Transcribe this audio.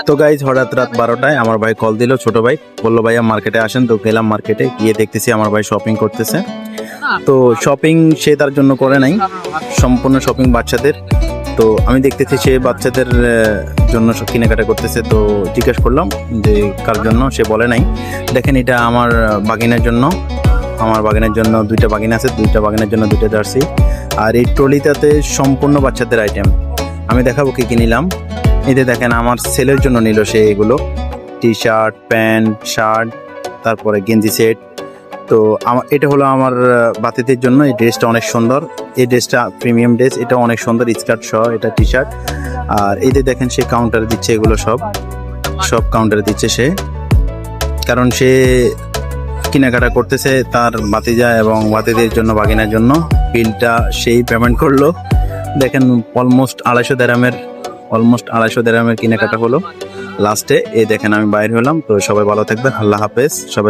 তো গাইজ হঠাৎ রাত 12টায় আমার ভাই কল দিল, ছোট ভাই বললো ভাইয়া মার্কেটে আসেন। তো গেলাম মার্কেটে, গিয়ে দেখতেছি আমার ভাই শপিং করতেছে। তো শপিং সে তার জন্য করে নাই, সম্পূর্ণ শপিং বাচ্চাদের। তো আমি দেখতেছি সে বাচ্চাদের জন্য সব কেনাকাটা করতেছে। তো জিজ্ঞেস করলাম যে কার জন্য, সে বলে নাই। দেখেন এটা আমার বাগিনের জন্য, আমার বাগিনের জন্য দুইটা বাগিন আছে, দুইটা বাগিনের জন্য দুইটা জার্সি। আর এই ট্রলিটাতে সম্পূর্ণ বাচ্চাদের আইটেম। আমি দেখাবো কি কি নিলাম। এতে দেখেন আমার ছেলের জন্য নিল সে এগুলো, টি শার্ট, প্যান্ট, শার্ট, তারপরে গেঞ্জি সেট। তো এটা হলো আমার বাতিদের জন্য। এই ড্রেসটা অনেক সুন্দর, এই ড্রেসটা প্রিমিয়াম ড্রেস, এটা অনেক সুন্দর, স্কার্ট সহ এটা টি শার্ট। আর এতে দেখেন সে কাউন্টারে দিচ্ছে, এগুলো সব কাউন্টারে দিচ্ছে সে, কারণ সে কেনাকাটা করতেছে তার বাতিজা এবং বাতিদের জন্য, বাগিনার জন্য। বিলটা সেই পেমেন্ট করলো। দেখেন অলমোস্ট 250 দেরামের কেনাকাটা হলো লাস্টে। এই দেখেন আমি বাইরে হলাম। তো সবাই ভালো থাকবেন, আল্লাহ হাফেজ সবাই।